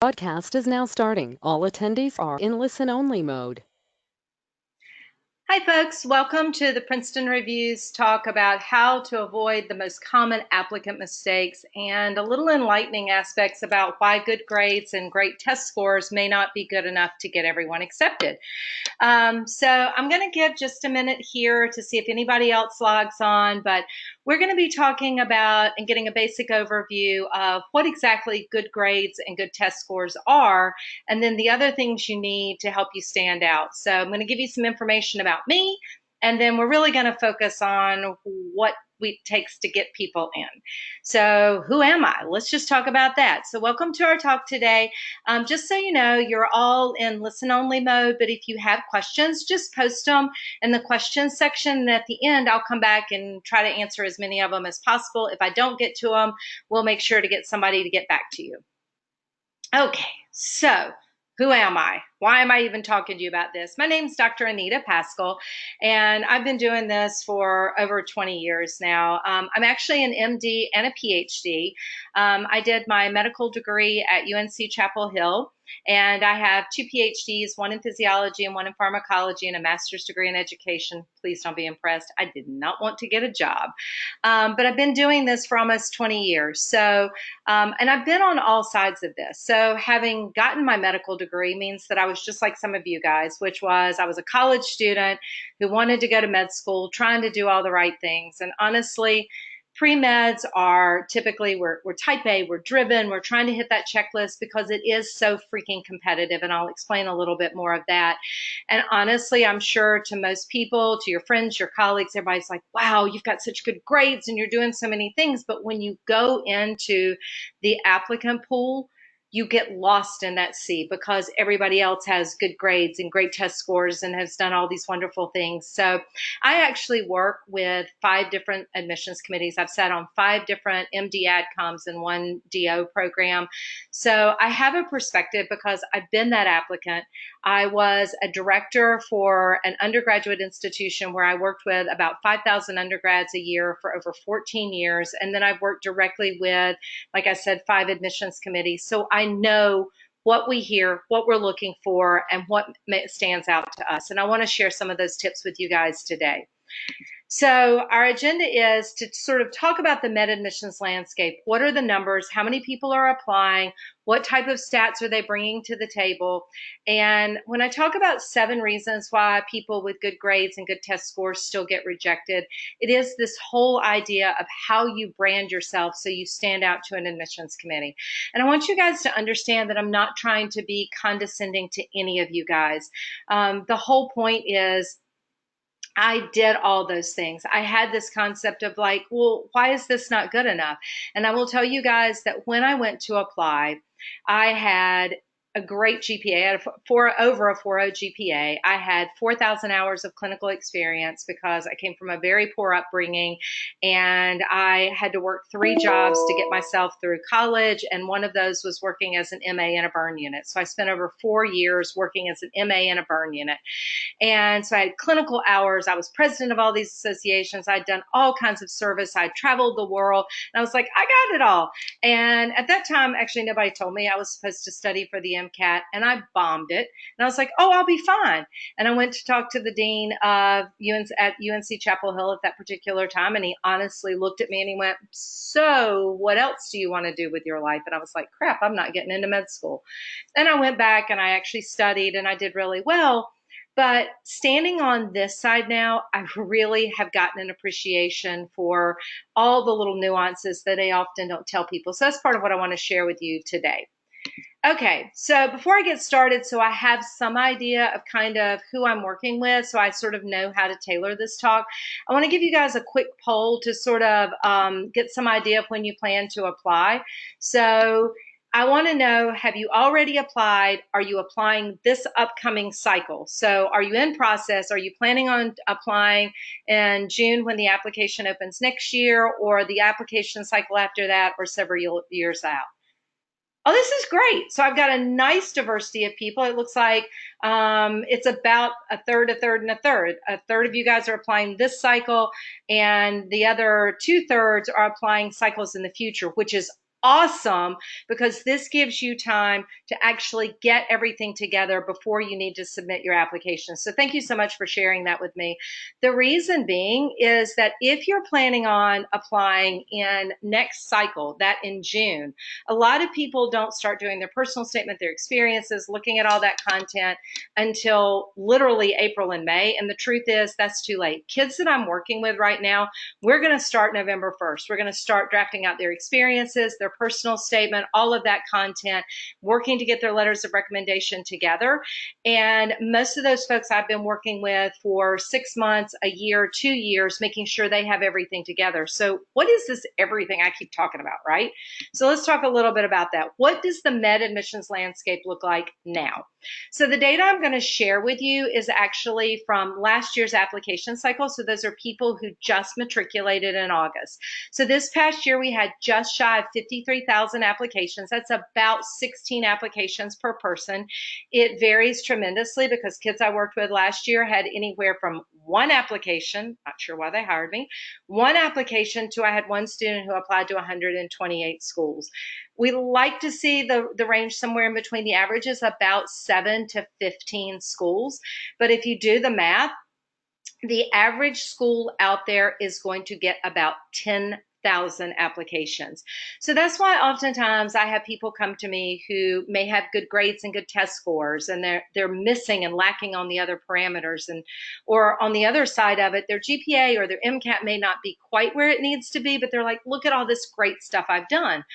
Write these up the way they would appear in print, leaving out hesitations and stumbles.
Broadcast is now starting. All attendees are in listen-only mode. Hi folks, welcome to the Princeton Reviews talk about how to avoid the most common applicant mistakes and a little enlightening aspects about why good grades and great test scores may not be good enough to get everyone accepted. So I'm going to give just a minute here to see if anybody else logs on, but we're going to be talking about and getting a basic overview of what exactly good grades and good test scores are, and then the other things you need to help you stand out. So I'm going to give you some information about me, and then we're really going to focus on what it takes to get people in. So who am I? Let's just talk about that. So welcome to our talk today. Just so you know, you're all in listen only mode, but if you have questions, just post them in the questions section. And at the end, I'll come back and try to answer as many of them as possible. If I don't get to them, we'll make sure to get somebody to get back to you. Okay, so who am I? Why am I even talking to you about this? My name is Dr. ANITA PASCHALL, and I've been doing this for over 20 years now. I'm actually an MD and a PhD. I did my medical degree at UNC Chapel Hill, and I have 2 PhDs, one in physiology and one in pharmacology, and a master's degree in education. Please don't be impressed. I did not want to get a job, but I've been doing this for almost 20 years. So, and I've been on all sides of this. So having gotten my medical degree means that I was just like some of you guys, which was I was a college student who wanted to go to med school, trying to do all the right things. And honestly, pre-meds are typically, we're type A, we're driven, we're trying to hit that checklist because it is so freaking competitive. And I'll explain a little bit more of that. And honestly, I'm sure to most people, to your friends, your colleagues, everybody's like, wow, you've got such good grades and you're doing so many things. But when you go into the applicant pool, you get lost in that sea because everybody else has good grades and great test scores and has done all these wonderful things. So I actually work with 5 different admissions committees. I've sat on 5 different MD AdComs and 1 DO program. So I have a perspective because I've been that applicant. I was a director for an undergraduate institution where I worked with about 5,000 undergrads a year for over 14 years. And then I've worked directly with, like I said, 5 admissions committees. So I know what we hear, what we're looking for, and what stands out to us. And I want to share some of those tips with you guys today. So our agenda is to sort of talk about the med admissions landscape. What are the numbers? How many people are applying? What type of stats are they bringing to the table? And when I talk about 7 reasons why people with good grades and good test scores still get rejected, it is this whole idea of how you brand yourself so you stand out to an admissions committee. And I want you guys to understand that I'm not trying to be condescending to any of you guys. The whole point is I did all those things. I had this concept of like, well, why is this not good enough? And I will tell you guys that when I went to apply, I had a great GPA. I had over a 4.0 GPA. I had 4,000 hours of clinical experience because I came from a very poor upbringing, and I had to work 3 jobs to get myself through college, and one of those was working as an MA in a burn unit. So I spent over 4 years working as an MA in a burn unit. And so I had clinical hours. I was president of all these associations. I'd done all kinds of service. I traveled the world. And I was like, I got it all. And at that time, actually, nobody told me I was supposed to study for the MCAT, and I bombed it. And I was like, oh, I'll be fine. And I went to talk to the dean of at UNC Chapel Hill at that particular time, and he honestly looked at me and he went, so what else do you want to do with your life? And I was like, crap, I'm not getting into med school. And I went back and I actually studied, and I did really well. But standing on this side now, I really have gotten an appreciation for all the little nuances that I often don't tell people. So that's part of what I want to share with you today. Okay, so before I get started, so I have some idea of kind of who I'm working with, so I sort of know how to tailor this talk. I want to give you guys a quick poll to sort of get some idea of when you plan to apply. So I want to know, have you already applied? Are you applying this upcoming cycle? So are you in process? Are you planning on applying in June when the application opens next year, or the application cycle after that, or several years out? Oh, this is great. So I've got a nice diversity of people. It looks like it's about a third, a third, and a third. A third of you guys are applying this cycle, and the other 2/3 are applying cycles in the future, which is awesome because this gives you time to actually get everything together before you need to submit your application. So thank you so much for sharing that with me. The reason being is that if you're planning on applying in next cycle, that in June, a lot of people don't start doing their personal statement, their experiences, looking at all that content until literally April and May. And the truth is that's too late. Kids that I'm working with right now, we're going to start November 1st. We're going to start drafting out their experiences, their personal statement, all of that content, working to get their letters of recommendation together. And most of those folks I've been working with for 6 months, a year, 2 years, making sure they have everything together. So what is this everything I keep talking about, right? So let's talk a little bit about that. What does the med admissions landscape look like now? So the data I'm going to share with you is actually from last year's application cycle. So those are people who just matriculated in August. So this past year, we had just shy of 53,000 applications. That's about 16 applications per person. It varies tremendously because kids I worked with last year had anywhere from one application, not sure why they hired me, one application to I had one student who applied to 128 schools. We like to see the range somewhere in between. The average is about 7 to 15 schools. But if you do the math, the average school out there is going to get about 10,000 applications. So that's why oftentimes I have people come to me who may have good grades and good test scores, and they're missing and lacking on the other parameters, and or on the other side of it, their GPA or their MCAT may not be quite where it needs to be, but they're like, look at all this great stuff I've done.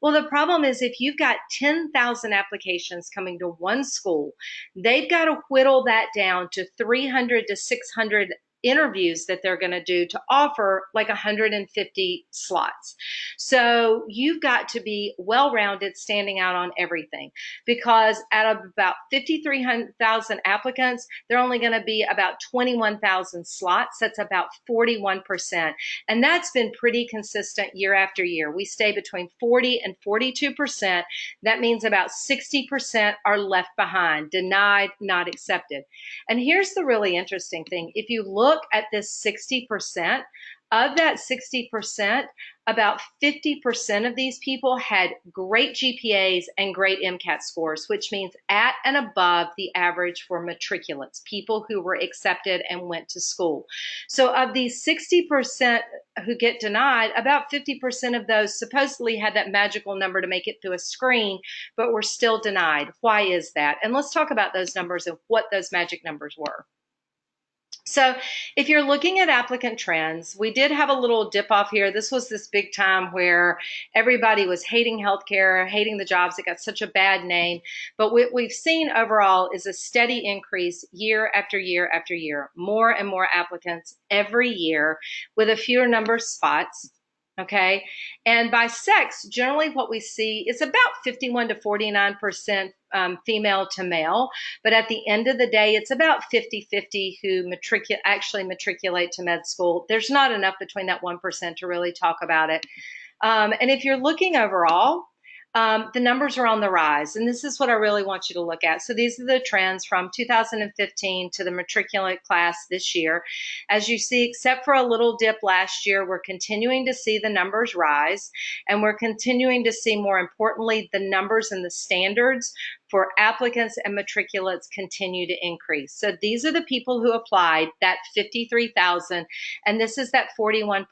Well, the problem is if you've got 10,000 applications coming to one school, they've got to whittle that down to 300 to 600 interviews that they're going to do to offer like 150 slots. So you've got to be well-rounded, standing out on everything, because out of about 53,000 applicants, they're only going to be about 21,000 slots. That's about 41%. And that's been pretty consistent year after year. We stay between 40 and 42%. That means about 60% are left behind, denied, not accepted. And here's the really interesting thing. If you look at this 60%, of that 60%, about 50% of these people had great GPAs and great MCAT scores, which means at and above the average for matriculates, people who were accepted and went to school. So of these 60% who get denied, about 50% of those supposedly had that magical number to make it through a screen, but were still denied. Why is that? And let's talk about those numbers and what those magic numbers were. So if you're looking at applicant trends, we did have a little dip off here. This was this big time where everybody was hating healthcare, hating the jobs. It got such a bad name. But what we've seen overall is a steady increase year after year after year. More and more applicants every year with a fewer number of spots. Okay. And by sex, generally what we see is about 51 to 49% female to male. But at the end of the day, it's about 50-50 who actually matriculate to med school. There's not enough between that 1% to really talk about it. And if you're looking overall, the numbers are on the rise, and this is what I really want you to look at. So these are the trends from 2015 to the matriculate class this year. As you see, except for a little dip last year, we're continuing to see the numbers rise, and we're continuing to see, more importantly, the numbers and the standards for applicants and matriculates continue to increase. So these are the people who applied, that 53,000, and this is that 41%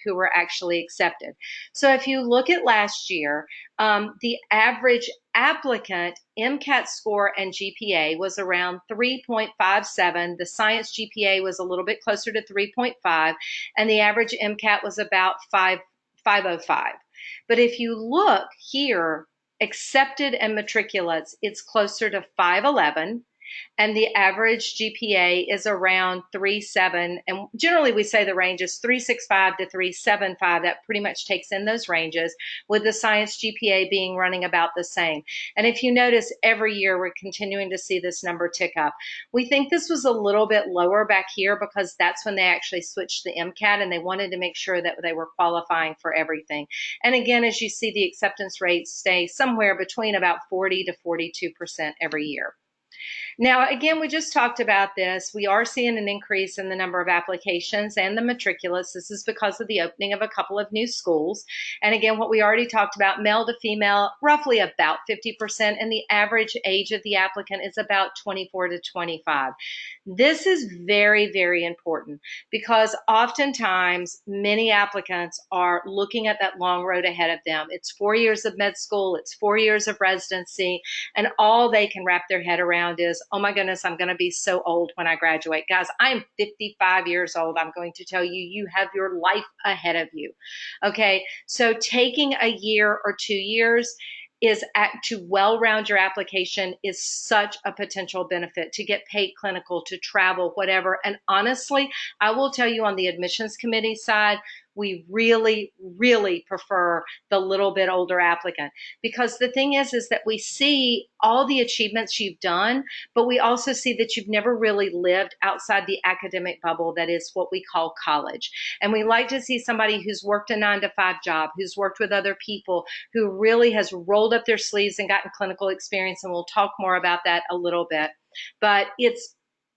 who were actually accepted. So if you look at last year, the average applicant MCAT score and GPA was around 3.57. The science GPA was a little bit closer to 3.5, and the average MCAT was about 505. But if you look here, accepted and matriculates, it's closer to 511. And the average GPA is around 3.7, and generally we say the range is 3.65 to 3.75. That pretty much takes in those ranges, with the science GPA being running about the same. And if you notice, every year we're continuing to see this number tick up. We think this was a little bit lower back here because that's when they actually switched the MCAT, and they wanted to make sure that they were qualifying for everything. And again, as you see, the acceptance rates stay somewhere between about 40 to 42% every year. Now, again, we just talked about this. We are seeing an increase in the number of applications and the matriculates. This is because of the opening of a couple of new schools. And again, what we already talked about, male to female, roughly about 50%, and the average age of the applicant is about 24 to 25. This is very, very important because oftentimes many applicants are looking at that long road ahead of them. It's 4 years of med school, it's 4 years of residency, and all they can wrap their head around is, oh my goodness, I'm going to be so old when I graduate. Guys, I'm 55 years old. I'm going to tell you, you have your life ahead of you. Okay, so taking a year or 2 years to well round your application is such a potential benefit to get paid clinical, to travel, whatever. And honestly, I will tell you on the admissions committee side, we really, really prefer the little bit older applicant, because the thing is that we see all the achievements you've done, but we also see that you've never really lived outside the academic bubble that is what we call college. And we like to see somebody who's worked a 9-to-5 job, who's worked with other people, who really has rolled up their sleeves and gotten clinical experience. And we'll talk more about that a little bit. But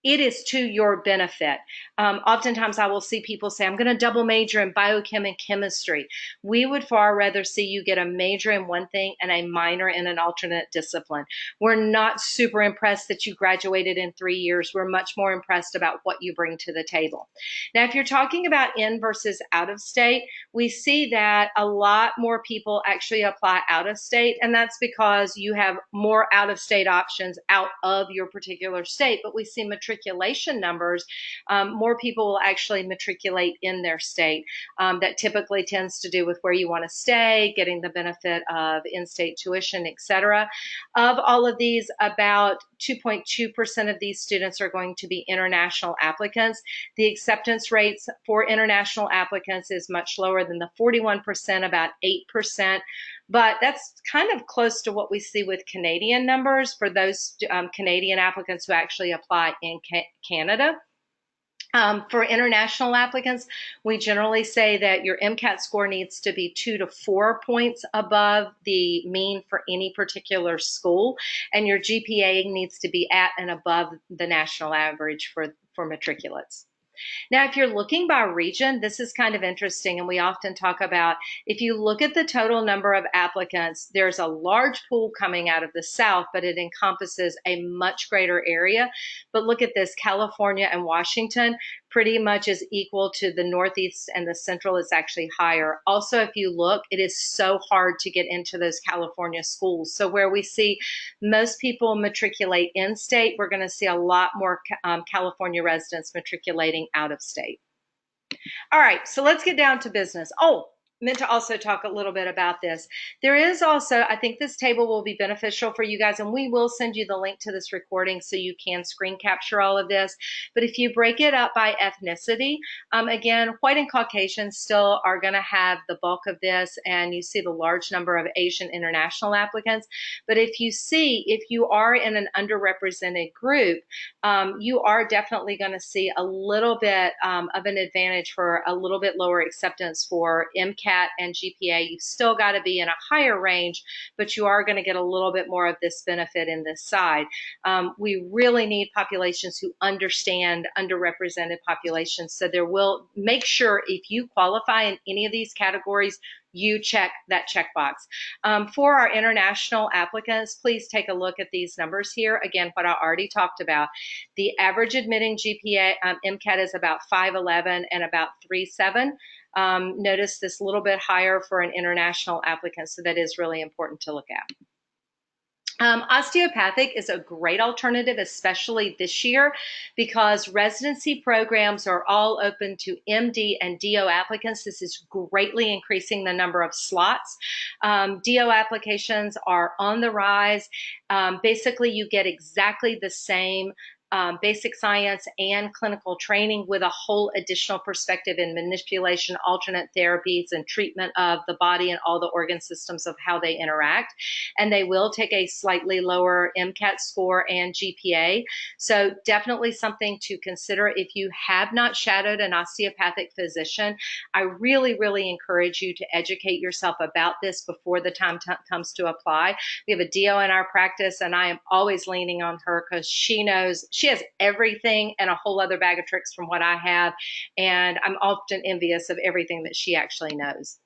it is to your benefit. Oftentimes I will see people say, I'm going to double major in biochem and chemistry. We would far rather see you get a major in one thing and a minor in an alternate discipline. We're not super impressed that you graduated in 3 years. We're much more impressed about what you bring to the table. Now, if you're talking about in versus out of state, we see that a lot more people actually apply out of state, and that's because you have more out of state options out of your particular state. But we see matriculation numbers, more people will actually matriculate in their state. That typically tends to do with where you want to stay, getting the benefit of in-state tuition, etc. Of all of these, about 2.2% of these students are going to be international applicants. The acceptance rates for international applicants is much lower than the 41%, about 8%. But that's kind of close to what we see with Canadian numbers for those Canadian applicants who actually apply in Canada. For international applicants, we generally say that your MCAT score needs to be 2 to 4 points above the mean for any particular school, and your GPA needs to be at and above the national average for matriculates. Now, if you're looking by region, this is kind of interesting, and we often talk about, if you look at the total number of applicants, there's a large pool coming out of the South, but it encompasses a much greater area. But look at this, California and Washington pretty much is equal to the Northeast, and the Central is actually higher. Also, if you look, it is so hard to get into those California schools. So where we see most people matriculate in state, we're going to see a lot more California residents matriculating out of state. All right, so let's get down to business. Oh, meant to also talk a little bit about this. There is also, I think this table will be beneficial for you guys, and we will send you the link to this recording so you can screen capture all of this. But if you break it up by ethnicity, again, white and Caucasian still are going to have the bulk of this, and you see the large number of Asian international applicants. But if you are in an underrepresented group, you are definitely going to see a little bit of an advantage for a little bit lower acceptance for MCAT and GPA. You've still got to be in a higher range, but you are going to get a little bit more of this benefit in this side. We really need populations who understand underrepresented populations. So make sure if you qualify in any of these categories, you check that checkbox. For our international applicants, please take a look at these numbers here. Again, what I already talked about. The average admitting GPA MCAT is about 511 and about 3.7. Notice this a little bit higher for an international applicant, so that is really important to look at. Osteopathic is a great alternative, especially this year, because residency programs are all open to MD and DO applicants. This is greatly increasing the number of slots. DO applications are on the rise. Basically, you get exactly the same basic science and clinical training with a whole additional perspective in manipulation, alternate therapies, and treatment of the body and all the organ systems of how they interact. And they will take a slightly lower MCAT score and GPA. So definitely something to consider. If you have not shadowed an osteopathic physician, I really, really encourage you to educate yourself about this before the time comes to apply. We have a DO in our practice, and I am always leaning on her because she knows, she has everything and a whole other bag of tricks from what I have, and I'm often envious of everything that she actually knows.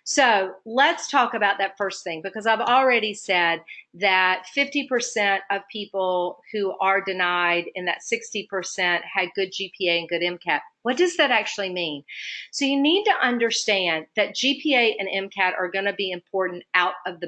So let's talk about that first thing, because I've already said that 50% of people who are denied and that 60% had good GPA and good MCAT. What does that actually mean? So you need to understand that GPA and MCAT are going to be important out of the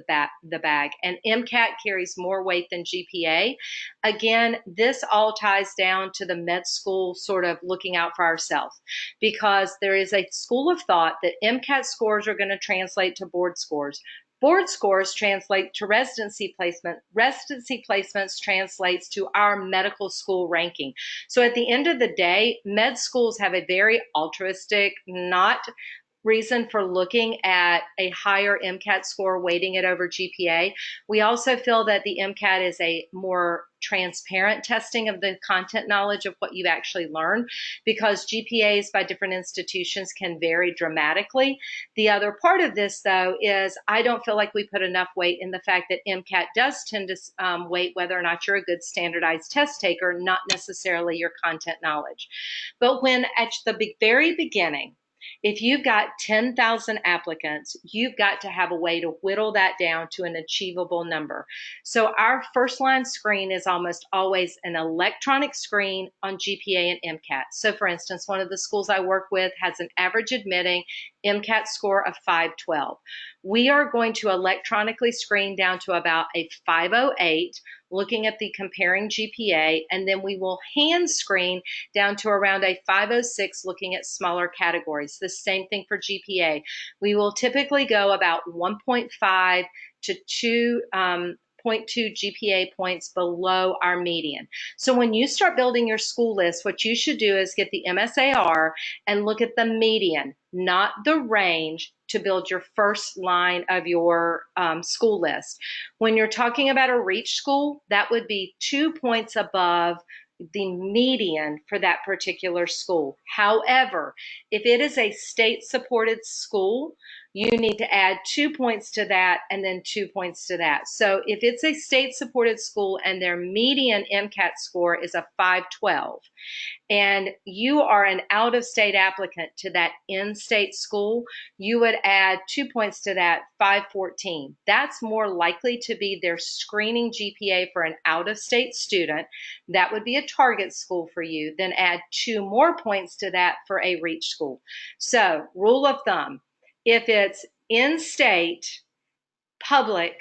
bag, and MCAT carries more weight than GPA. Again, this all ties down to the med school sort of looking out for ourselves, because there is a school of thought that MCAT scores are going to translate to board scores. Board scores translate to residency placement. Residency placements translates to our medical school ranking. So at the end of the day, med schools have a very altruistic, not reason for looking at a higher MCAT score, weighting it over GPA. We also feel that the MCAT is a more transparent testing of the content knowledge of what you've actually learned, because GPAs by different institutions can vary dramatically. The other part of this, though, is I don't feel like we put enough weight in the fact that MCAT does tend to weight whether or not you're a good standardized test taker, not necessarily your content knowledge. But when at the very beginning, if you've got 10,000 applicants, you've got to have a way to whittle that down to an achievable number. So our first line screen is almost always an electronic screen on GPA and MCAT. So for instance, one of the schools I work with has an average admitting MCAT score of 512. We are going to electronically screen down to about a 508, looking at the comparing GPA, and then we will hand screen down to around a 506, looking at smaller categories. The same thing for GPA. We will typically go about 1.5 to 2.2 GPA points below our median. So when you start building your school list, what you should do is get the MSAR and look at the median, not the range, to build your first line of your school list. When you're talking about a reach school, that would be 2 points above the median for that particular school. However, if it is a state-supported school, you need to add 2 points to that and then 2 points to that. So if it's a state-supported school and their median MCAT score is a 512, and you are an out-of-state applicant to that in-state school, you would add 2 points to that, 514. That's more likely to be their screening GPA for an out-of-state student. That would be a target school for you. Then add 2 more points to that for a reach school. So, rule of thumb, if it's in-state, public,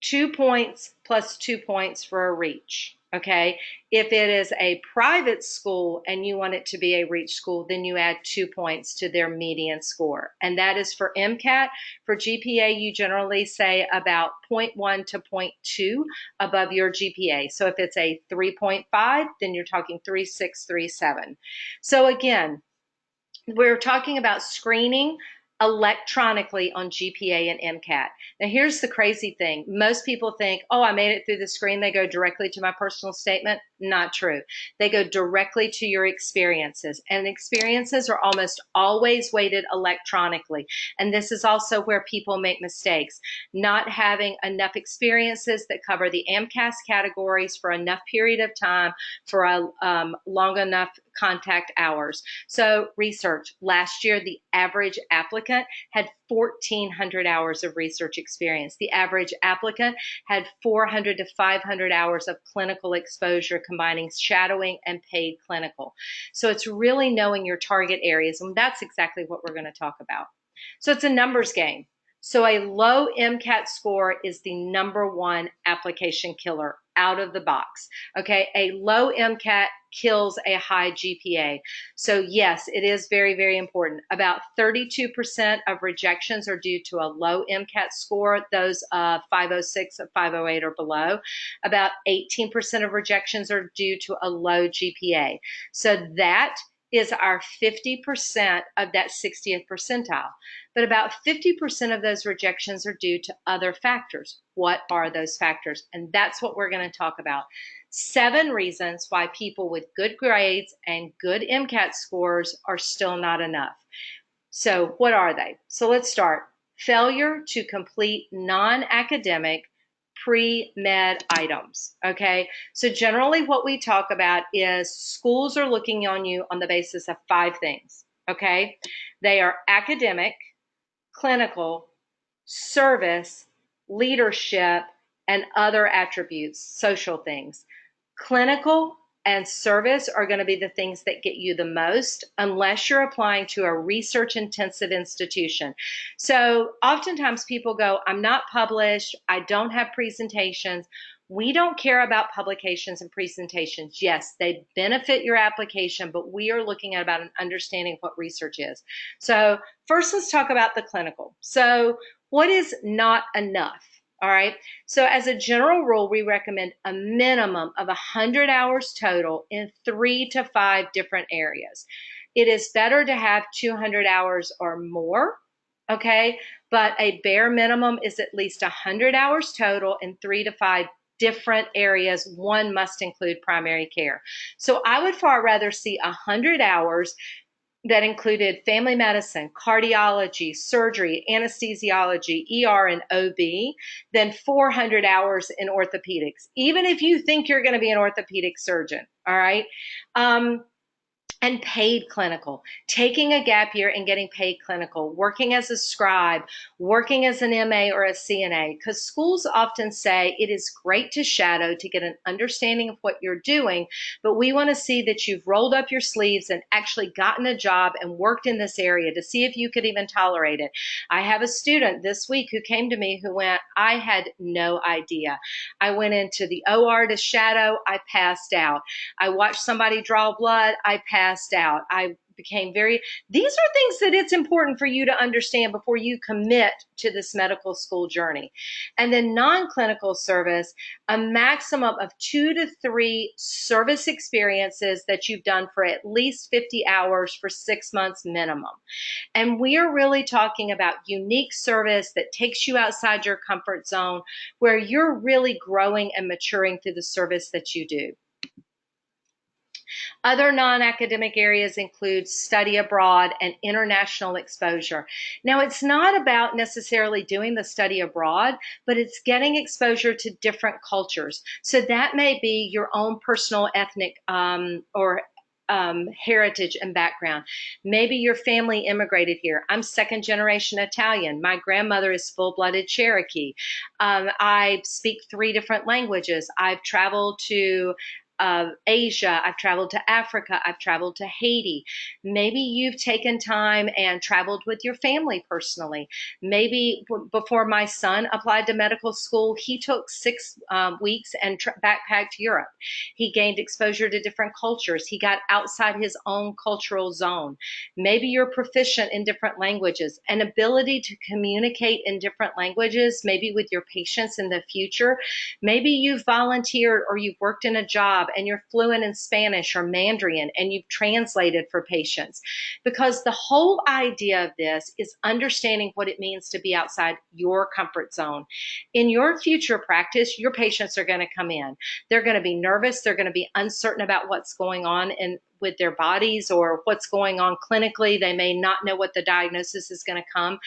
2 points plus 2 points for a reach. Okay, if it is a private school and you want it to be a reach school, then you add 2 points to their median score. And that is for MCAT. For GPA, you generally say about 0.1 to 0.2 above your GPA. So if it's a 3.5, then you're talking 3.6, 3.7. So again, we're talking about screening electronically on GPA and MCAT. Now, here's the crazy thing. Most people think, oh, I made it through the screen. They go directly to my personal statement. Not true. They go directly to your experiences, and experiences are almost always weighted electronically. And this is also where people make mistakes. Not having enough experiences that cover the AMCAS categories for enough period of time for a long enough contact hours. So research, last year, the average applicant had 1,400 hours of research experience. The average applicant had 400 to 500 hours of clinical exposure, combining shadowing and paid clinical. So it's really knowing your target areas, and that's exactly what we're going to talk about. So it's a numbers game. So a low MCAT score is the #1 application killer out of the box. Okay, a low MCAT kills a high GPA. So yes, it is very, very important. About 32% of rejections are due to a low MCAT score, those 506, 508 or below. About 18% of rejections are due to a low GPA. So that is our 50% of that 60th percentile. But about 50% of those rejections are due to other factors. What are those factors? And that's what we're going to talk about. 7 reasons why people with good grades and good MCAT scores are still not enough. So what are they? So let's start. Failure to complete non-academic pre-med items, okay? So generally what we talk about is schools are looking on you on the basis of 5 things, okay? They are academic, clinical, service, leadership, and other attributes, social things. Clinical and service are going to be the things that get you the most unless you're applying to a research intensive institution. So oftentimes people go, I'm not published, I don't have presentations. We don't care about publications and presentations. Yes, they benefit your application, but we are looking at about an understanding of what research is. So first, let's talk about the clinical. So what is not enough? All right. So as a general rule, we recommend a minimum of 100 hours total in 3 to 5 different areas. It is better to have 200 hours or more, okay? But a bare minimum is at least 100 hours total in 3 to 5 different areas. One must include primary care. So I would far rather see 100 hours that included family medicine, cardiology, surgery, anesthesiology, ER, and OB, than 400 hours in orthopedics, even if you think you're going to be an orthopedic surgeon, all right? And paid clinical, taking a gap year and getting paid clinical, working as a scribe, working as an MA or a CNA, because schools often say it is great to shadow to get an understanding of what you're doing, but we want to see that you've rolled up your sleeves and actually gotten a job and worked in this area to see if you could even tolerate it. I have a student this week who came to me who went, I had no idea. I went into the OR to shadow, I passed out. I watched somebody draw blood, I passed out. I became these are things that it's important for you to understand before you commit to this medical school journey. And then non-clinical service, a maximum of 2 to 3 service experiences that you've done for at least 50 hours for 6 months minimum. And we are really talking about unique service that takes you outside your comfort zone, where you're really growing and maturing through the service that you do. Other non-academic areas include study abroad and international exposure. Now, it's not about necessarily doing the study abroad, but it's getting exposure to different cultures. So that may be your own personal ethnic or heritage and background. Maybe your family immigrated here. I'm 2nd generation Italian. My grandmother is full-blooded Cherokee. I speak 3 different languages. I've traveled to Asia, I've traveled to Africa, I've traveled to Haiti. Maybe you've taken time and traveled with your family personally. Maybe before my son applied to medical school, he took 6 weeks and backpacked Europe. He gained exposure to different cultures. He got outside his own cultural zone. Maybe you're proficient in different languages. An ability to communicate in different languages, maybe with your patients in the future. Maybe you've volunteered or you've worked in a job and you're fluent in Spanish or Mandarin and you've translated for patients. Because the whole idea of this is understanding what it means to be outside your comfort zone. In your future practice, your patients are going to come in. They're going to be nervous. They're going to be uncertain about what's going on with their bodies or what's going on clinically. They may not know what the diagnosis is going to come,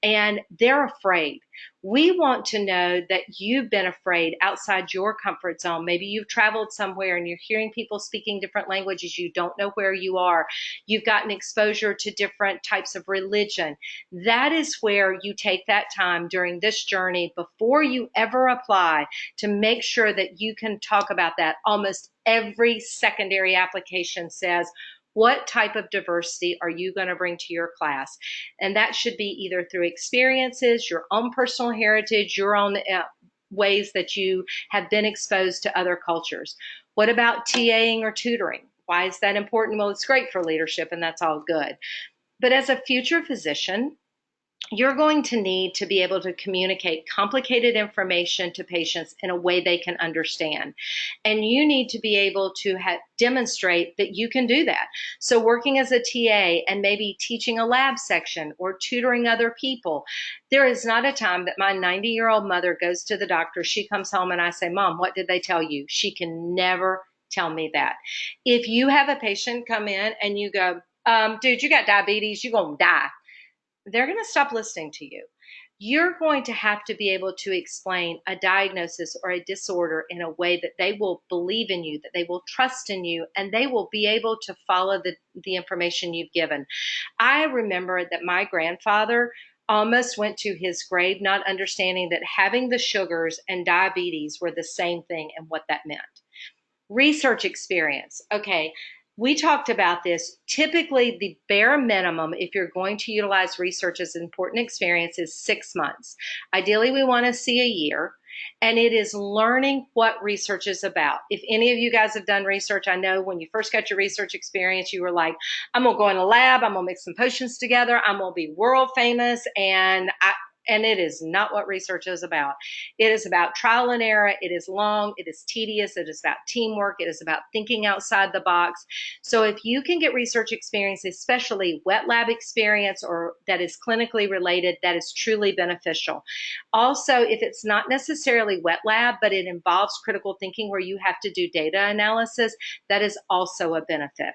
and they're afraid. We want to know that you've been afraid outside your comfort zone. Maybe you've traveled somewhere and you're hearing people speaking different languages. You don't know where you are. You've gotten exposure to different types of religion. That is where you take that time during this journey before you ever apply to make sure that you can talk about that. Almost every secondary application says, What type of diversity are you going to bring to your class? And that should be either through experiences, your own personal heritage, your own ways that you have been exposed to other cultures. What about TAing or tutoring? Why is that important? Well, it's great for leadership, and that's all good. But as a future physician, you're going to need to be able to communicate complicated information to patients in a way they can understand. And you need to be able to demonstrate that you can do that. So working as a TA and maybe teaching a lab section or tutoring other people, there is not a time that my 90-year-old mother goes to the doctor, she comes home and I say, Mom, what did they tell you? She can never tell me that. If you have a patient come in and you go, dude, you got diabetes, you're going to die, they're going to stop listening to you. You're going to have to be able to explain a diagnosis or a disorder in a way that they will believe in you, that they will trust in you, and they will be able to follow the information you've given. I remember that my grandfather almost went to his grave not understanding that having the sugars and diabetes were the same thing and what that meant. Research experience. Okay, we talked about this. Typically, the bare minimum, if you're going to utilize research as an important experience, is 6 months. Ideally, we want to see a year, and it is learning what research is about. If any of you guys have done research, I know when you first got your research experience, you were like, I'm going to go in a lab, I'm going to mix some potions together, I'm going to be world famous, and it is not what research is about. It is about trial and error. It is long. It is tedious. It is about teamwork. It is about thinking outside the box. So if you can get research experience, especially wet lab experience or that is clinically related, that is truly beneficial. Also, if it's not necessarily wet lab, but it involves critical thinking where you have to do data analysis, that is also a benefit.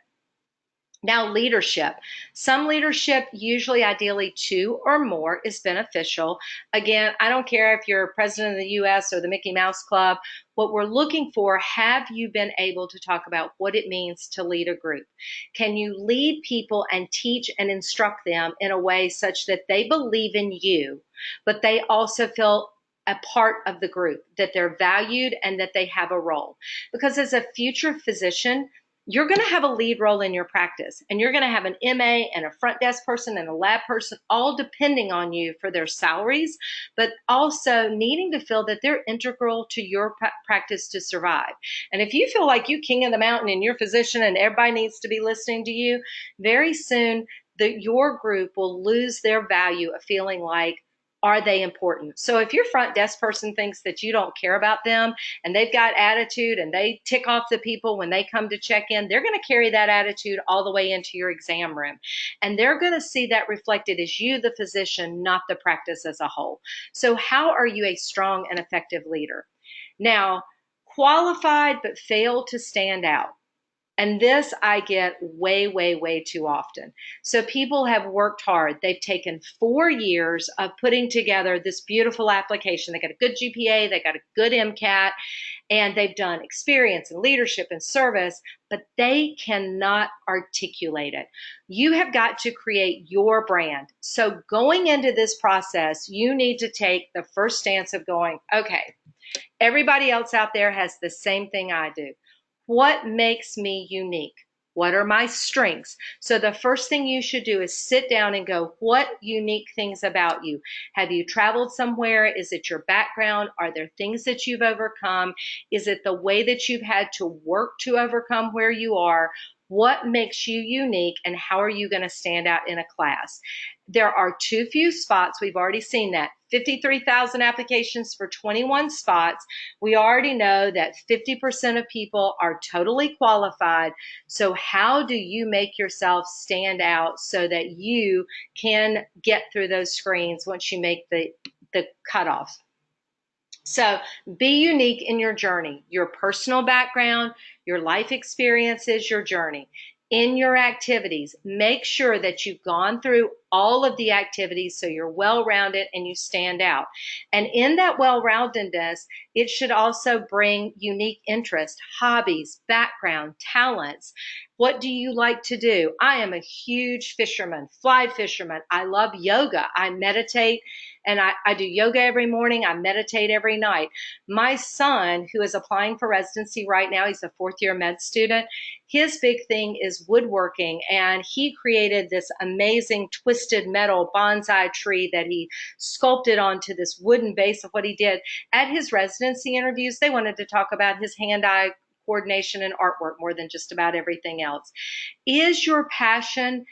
Now, leadership. Some leadership, usually ideally 2 or more, is beneficial. Again, I don't care if you're president of the US or the Mickey Mouse Club. What we're looking for, have you been able to talk about what it means to lead a group? Can you lead people and teach and instruct them in a way such that they believe in you, but they also feel a part of the group, that they're valued and that they have a role? Because as a future physician, you're going to have a lead role in your practice, and you're going to have an MA and a front desk person and a lab person, all depending on you for their salaries, but also needing to feel that they're integral to your practice to survive. And if you feel like you king of the mountain and you're a physician and everybody needs to be listening to you, very soon your group will lose their value of feeling like, are they important? So if your front desk person thinks that you don't care about them and they've got attitude and they tick off the people when they come to check in, they're going to carry that attitude all the way into your exam room. And they're going to see that reflected as you, the physician, not the practice as a whole. So how are you a strong and effective leader? Now, qualified but fail to stand out. And this I get way, way, way too often. So people have worked hard. They've taken 4 years of putting together this beautiful application. They got a good GPA, they got a good MCAT, and they've done experience and leadership and service, but they cannot articulate it. You have got to create your brand. So going into this process, you need to take the first stance of going, okay, everybody else out there has the same thing I do. What makes me unique? What are my strengths? So the first thing you should do is sit down and go, what unique things about you? Have you traveled somewhere? Is it your background? Are there things that you've overcome? Is it the way that you've had to work to overcome where you are? What makes you unique, and how are you going to stand out in a class? There are too few spots. We've already seen that. 53,000 applications for 21 spots. We already know that 50% of people are totally qualified. So how do you make yourself stand out so that you can get through those screens once you make the cutoff? So be unique in your journey, your personal background, your life experiences, your journey. In your activities, make sure that you've gone through all of the activities so you're well-rounded and you stand out. And in that well-roundedness, it should also bring unique interests, hobbies, background, talents. What do you like to do? I am a huge fisherman, fly fisherman. I love yoga. I meditate And I do yoga every morning. I meditate every night. My son, who is applying for residency right now, he's a fourth year med student. His big thing is woodworking, and he created this amazing twisted metal bonsai tree that he sculpted onto this wooden base of what he did. At his residency interviews, they wanted to talk about his hand-eye coordination and artwork more than just about everything else. Is your passion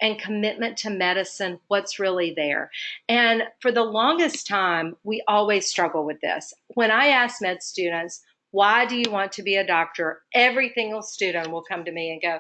and commitment to medicine what's really there? And for the longest time, we always struggle with this. When I ask med students, why do you want to be a doctor? Every single student will come to me and go,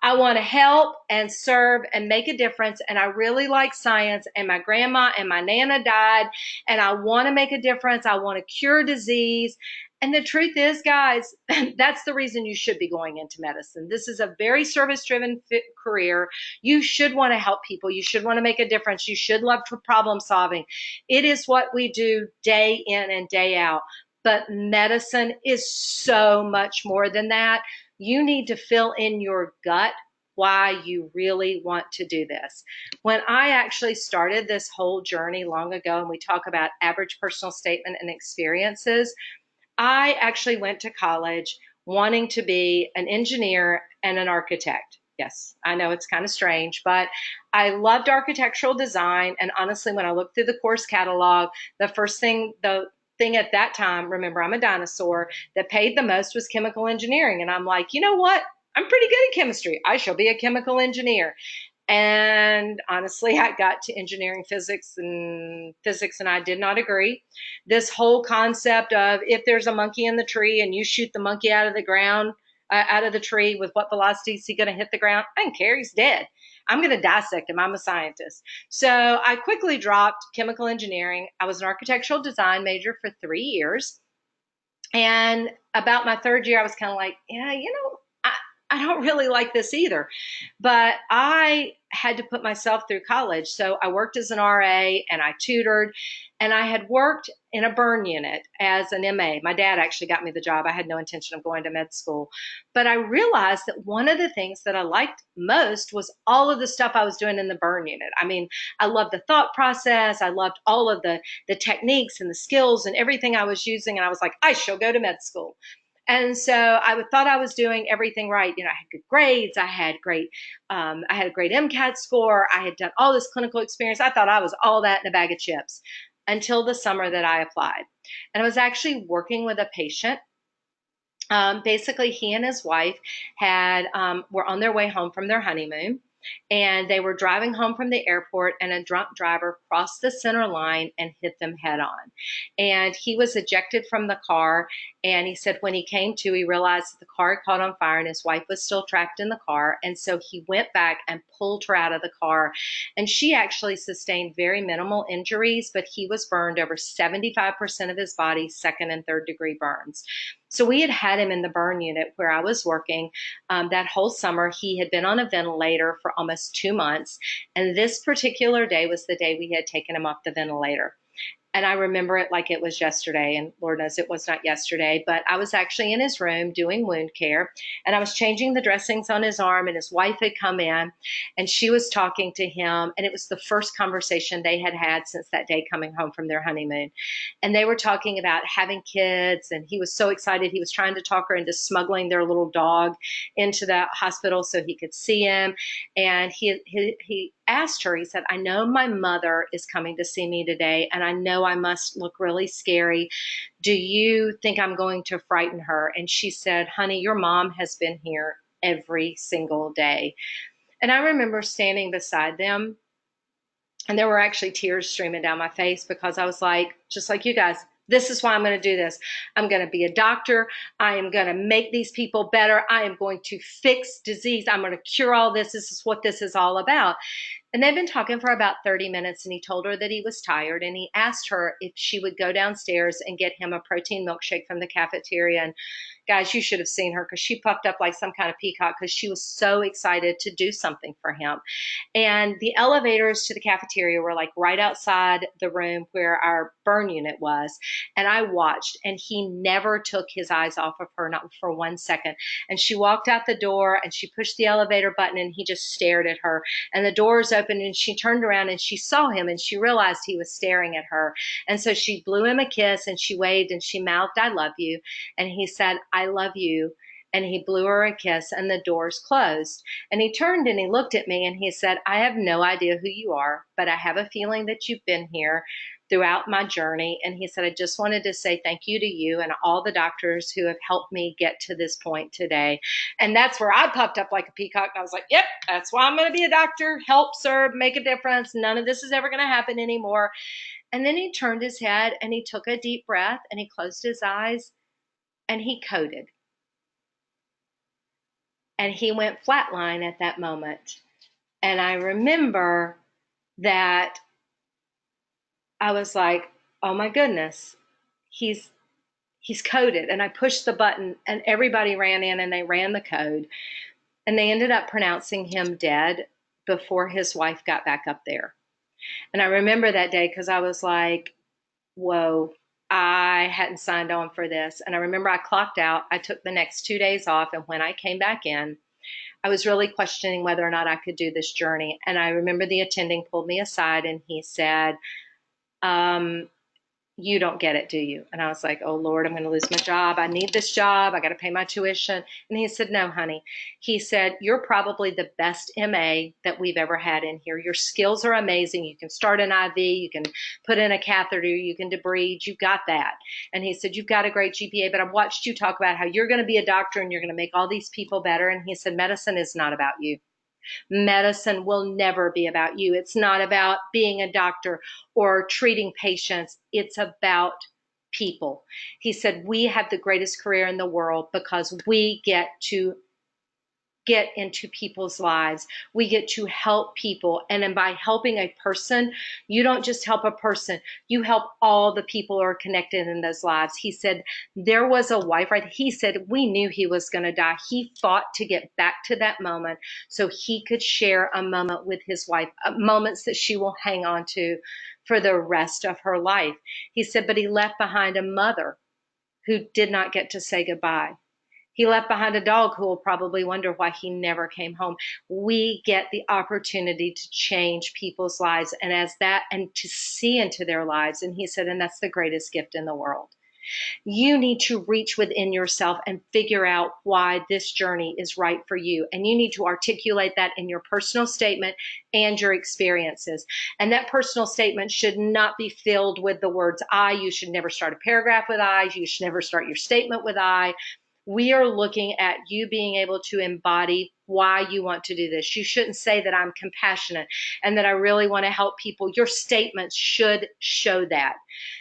I want to help and serve and make a difference. And I really like science. And my grandma and my Nana died. And I want to make a difference. I want to cure disease. And the truth is, guys, that's the reason you should be going into medicine. This is a very service-driven career. You should want to help people. You should want to make a difference. You should love problem solving. It is what we do day in and day out. But medicine is so much more than that. You need to fill in your gut why you really want to do this. When I actually started this whole journey long ago, and we talk about average personal statement and experiences, I actually went to college wanting to be an engineer and an architect. Yes, I know it's kind of strange, but I loved architectural design. And honestly, when I looked through the course catalog, the thing at that time, remember, I'm a dinosaur, that paid the most was chemical engineering. And I'm like, you know what? I'm pretty good at chemistry. I shall be a chemical engineer. And honestly, I got to engineering physics and I did not agree. This whole concept of if there's a monkey in the tree and you shoot the monkey out of the ground, out of the tree, with what velocity is he going to hit the ground? I don't care. He's dead. I'm going to dissect him. I'm a scientist. So I quickly dropped chemical engineering. I was an architectural design major for 3 years. And about my third year, I was kind of like, yeah, I don't really like this either. But I had to put myself through college. So I worked as an RA and I tutored, and I had worked in a burn unit as an MA. My dad actually got me the job. I had no intention of going to med school. But I realized that one of the things that I liked most was all of the stuff I was doing in the burn unit. I mean, I loved the thought process. I loved all of the techniques and the skills and everything I was using. And I was like, I shall go to med school. And so I thought I was doing everything right. I had good grades. I had a great MCAT score. I had done all this clinical experience. I thought I was all that in a bag of chips until the summer that I applied. And I was actually working with a patient. Basically, he and his wife were on their way home from their honeymoon. And they were driving home from the airport, and a drunk driver crossed the center line and hit them head on. And he was ejected from the car. And he said when he came to, he realized that the car had caught on fire and his wife was still trapped in the car. And so he went back and pulled her out of the car. And she actually sustained very minimal injuries, but he was burned over 75% of his body, second and third degree burns. So we had him in the burn unit where I was working. That whole summer, he had been on a ventilator for almost 2 months. And this particular day was the day we had taken him off the ventilator. And I remember it like it was yesterday, and Lord knows it was not yesterday, but I was actually in his room doing wound care, and I was changing the dressings on his arm, and his wife had come in, and she was talking to him, and it was the first conversation they had had since that day coming home from their honeymoon. And they were talking about having kids, and he was so excited. He was trying to talk her into smuggling their little dog into the hospital so he could see him. And he asked her, he said, I know my mother is coming to see me today, and I know I must look really scary. Do you think I'm going to frighten her? And she said, honey, your mom has been here every single day. And I remember standing beside them, and there were actually tears streaming down my face because I was like, just like you guys, this is why I'm going to do this. I'm going to be a doctor. I am going to make these people better. I am going to fix disease. I'm going to cure all this. This is what this is all about. And they've been talking for about 30 minutes, and he told her that he was tired, and he asked her if she would go downstairs and get him a protein milkshake from the cafeteria. And Guys, you should have seen her because she puffed up like some kind of peacock because she was so excited to do something for him. And the elevators to the cafeteria were like right outside the room where our burn unit was. And I watched, and he never took his eyes off of her, not for 1 second. And she walked out the door and she pushed the elevator button and he just stared at her. And the doors opened and she turned around and she saw him and she realized he was staring at her. And so she blew him a kiss and she waved and she mouthed, "I love you." And he said, "I love you." And he blew her a kiss and the doors closed. And he turned and he looked at me and he said, "I have no idea who you are, but I have a feeling that you've been here throughout my journey." And he said, "I just wanted to say thank you to you and all the doctors who have helped me get to this point today." And that's where I popped up like a peacock. And I was like, yep, that's why I'm going to be a doctor, help, serve, make a difference. None of this is ever going to happen anymore. And then he turned his head and he took a deep breath and he closed his eyes and he coded. And he went flatline at that moment. And I remember that I was like, oh my goodness, he's coded. And I pushed the button and everybody ran in and they ran the code. And they ended up pronouncing him dead before his wife got back up there. And I remember that day because I was like, whoa, I hadn't signed on for this. And I remember I clocked out. I took the next 2 days off. And when I came back in, I was really questioning whether or not I could do this journey. And I remember the attending pulled me aside and he said, "You don't get it, do you?" And I was like, oh Lord, I'm going to lose my job. I need this job. I got to pay my tuition. And he said, "No, honey." He said, "You're probably the best MA that we've ever had in here. Your skills are amazing. You can start an IV. You can put in a catheter. You can debride. You've got that." And he said, "You've got a great GPA, but I've watched you talk about how you're going to be a doctor and you're going to make all these people better." And he said, "Medicine is not about you. Medicine will never be about you. It's not about being a doctor or treating patients. It's about people." He said, "We have the greatest career in the world because we get to get into people's lives. We get to help people. And by helping a person, you don't just help a person, you help all the people who are connected in those lives." He said, there was a wife, right? He said, we knew he was going to die. He fought to get back to that moment so he could share a moment with his wife, moments that she will hang on to for the rest of her life. He said, but he left behind a mother who did not get to say goodbye. He left behind a dog who will probably wonder why he never came home. We get the opportunity to change people's lives and to see into their lives. And he said, and that's the greatest gift in the world. You need to reach within yourself and figure out why this journey is right for you. And you need to articulate that in your personal statement and your experiences. And that personal statement should not be filled with the words I. You should never start a paragraph with I. You should never start your statement with I. We are looking at you being able to embody why you want to do this. You shouldn't say that I'm compassionate and that I really want to help people. Your statements should show that.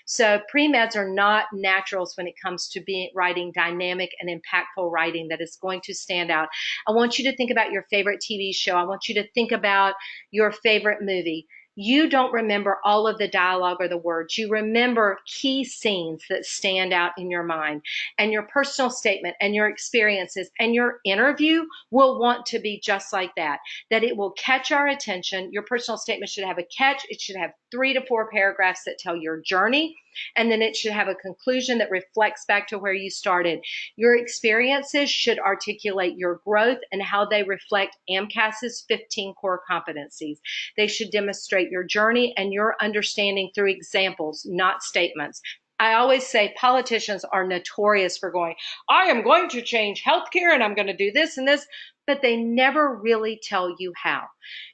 So pre-meds are not naturals when it comes to writing dynamic and impactful writing that is going to stand out. I want you to think about your favorite TV show. I want you to think about your favorite movie. You don't remember all of the dialogue or the words. You remember key scenes that stand out in your mind. And your personal statement and your experiences and your interview will want to be just like that it will catch our attention. Your personal statement should have a catch. It should have 3 to 4 paragraphs that tell your journey. And then it should have a conclusion that reflects back to where you started. Your experiences should articulate your growth and how they reflect AMCAS's 15 core competencies. They should demonstrate your journey and your understanding through examples, not statements. I always say politicians are notorious for going, I am going to change healthcare and I'm going to do this and this, but they never really tell you how.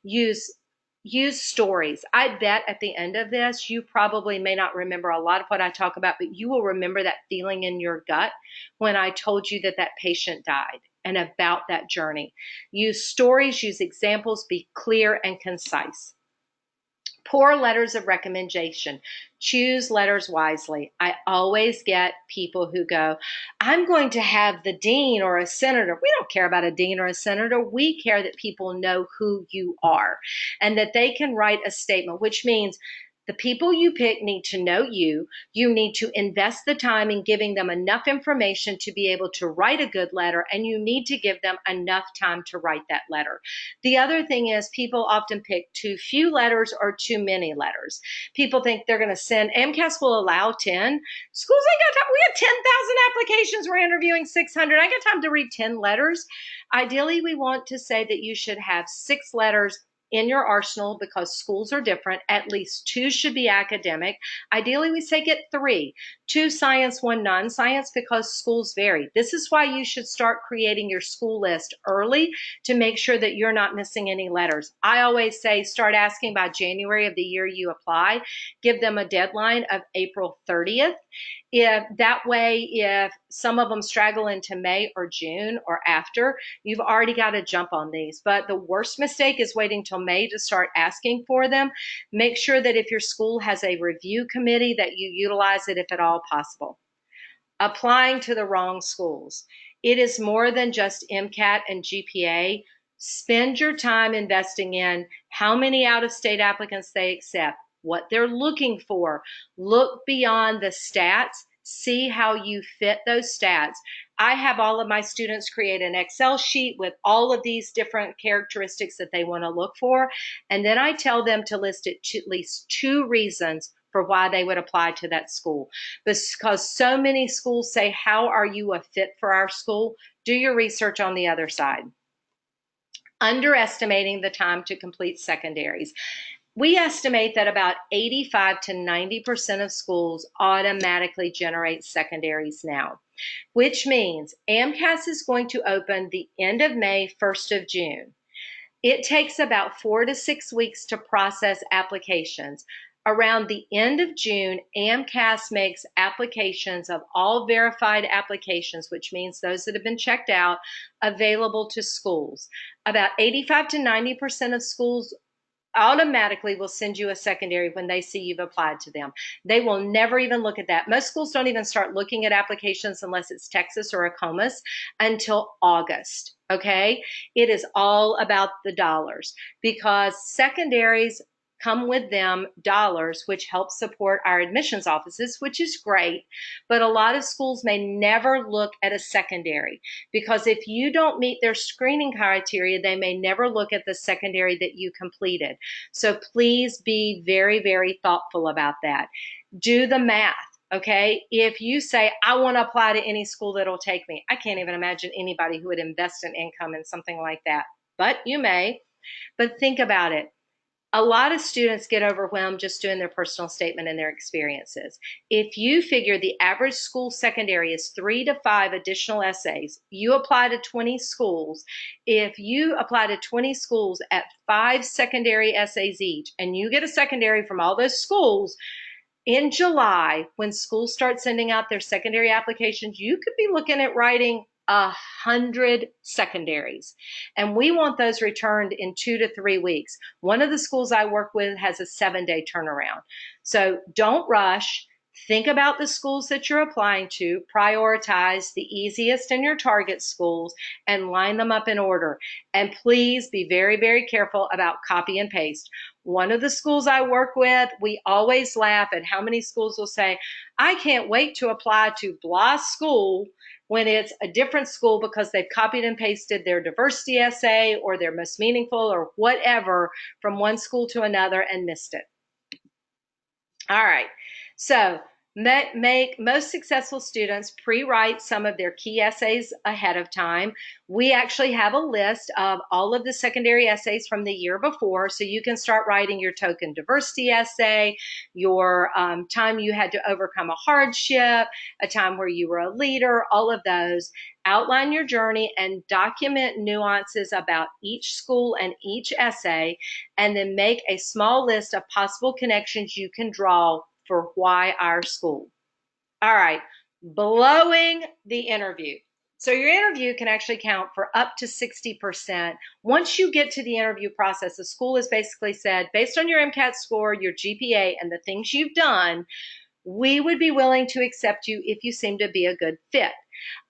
Use stories. I bet at the end of this, you probably may not remember a lot of what I talk about, but you will remember that feeling in your gut when I told you that patient died and about that journey. Use stories, use examples, be clear and concise. Pour letters of recommendation. Choose letters wisely. I always get people who go, I'm going to have the dean or a senator. We don't care about a dean or a senator. We care that people know who you are and that they can write a statement, which means The people you pick need to know you. You need to invest the time in giving them enough information to be able to write a good letter, and you need to give them enough time to write that letter. The other thing is people often pick too few letters or too many letters. People think they're going to send, AMCAS will allow 10. Schools ain't got time. We have 10,000 applications. We're interviewing 600. I got time to read 10 letters. Ideally, we want to say that you should have 6 letters in your arsenal because schools are different. At least 2 should be academic. Ideally, we say get 3, 2 science, 1 non-science, because schools vary. This is why you should start creating your school list early to make sure that you're not missing any letters. I always say start asking by January of the year you apply. Give them a deadline of April 30th. If that way, if some of them straggle into May or June or after, you've already got to jump on these. But the worst mistake is waiting till May to start asking for them. Make sure that if your school has a review committee that you utilize it if at all possible. Applying to the wrong schools. It is more than just MCAT and GPA. Spend your time investing in how many out-of-state applicants they accept, what they're looking for. Look beyond the stats. See how you fit those stats. I have all of my students create an Excel sheet with all of these different characteristics that they want to look for. And then I tell them to list at least 2 reasons for why they would apply to that school. Because so many schools say, how are you a fit for our school? Do your research on the other side. Underestimating the time to complete secondaries. We estimate that about 85 to 90% of schools automatically generate secondaries now, which means AMCAS is going to open the end of May, 1st of June. It takes about 4 to 6 weeks to process applications. Around the end of June, AMCAS makes applications of all verified applications, which means those that have been checked out, available to schools. About 85 to 90% of schools automatically will send you a secondary when they see you've applied to them. They will never even look at that. Most schools don't even start looking at applications unless it's Texas or Oklahoma until August, okay? It is all about the dollars because secondaries come with them dollars, which help support our admissions offices, which is great. But a lot of schools may never look at a secondary because if you don't meet their screening criteria, they may never look at the secondary that you completed. So please be very, very thoughtful about that. Do the math. Okay, if you say, I want to apply to any school that'll take me, I can't even imagine anybody who would invest an income in something like that, but you may. But think about it. A lot of students get overwhelmed just doing their personal statement and their experiences. If you figure the average school secondary is 3 to 5 additional essays, you apply to 20 schools. If you apply to 20 schools at 5 secondary essays each, and you get a secondary from all those schools, in July, when schools start sending out their secondary applications, you could be looking at writing 100 secondaries. And we want those returned in 2 to 3 weeks. One of the schools I work with has a 7-day turnaround. So don't rush. Think about the schools that you're applying to, prioritize the easiest in your target schools, and line them up in order. And please be very, very careful about copy and paste. One of the schools I work with, we always laugh at how many schools will say, I can't wait to apply to blah school when it's a different school because they've copied and pasted their diversity essay or their most meaningful or whatever from one school to another and missed it. All right, so make most successful students pre-write some of their key essays ahead of time. We actually have a list of all of the secondary essays from the year before, so you can start writing your token diversity essay, your time you had to overcome a hardship, a time where you were a leader, all of those. Outline your journey and document nuances about each school and each essay, and then make a small list of possible connections you can draw for why our school. All right, blowing the interview. So your interview can actually count for up to 60%. Once you get to the interview process, the school has basically said, based on your MCAT score, your GPA, and the things you've done, we would be willing to accept you if you seem to be a good fit.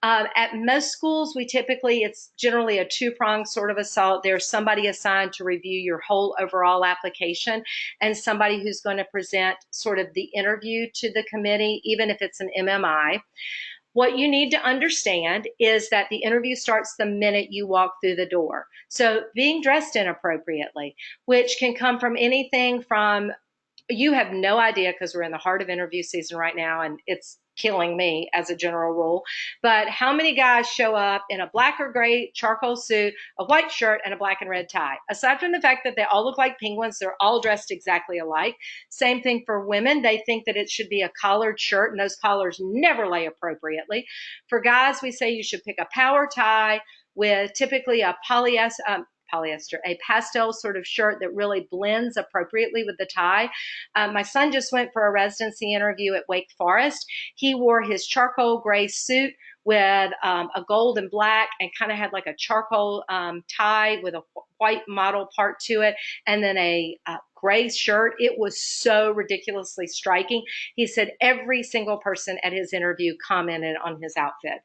At most schools, it's generally a two-pronged sort of assault. There's somebody assigned to review your whole overall application and somebody who's going to present sort of the interview to the committee, even if it's an MMI. What you need to understand is that the interview starts the minute you walk through the door. So being dressed inappropriately, which can come from anything from, you have no idea because we're in the heart of interview season right now and it's killing me as a general rule. But how many guys show up in a black or gray charcoal suit, a white shirt, and a black and red tie? Aside from the fact that they all look like penguins, they're all dressed exactly alike. Same thing for women. They think that it should be a collared shirt, and those collars never lay appropriately. For guys, we say you should pick a power tie with typically a a pastel sort of shirt that really blends appropriately with the tie. My son just went for a residency interview at Wake Forest. He wore his charcoal gray suit with a gold and black and kind of had like a charcoal tie with a white model part to it and then a gray shirt. It was so ridiculously striking. He said every single person at his interview commented on his outfit.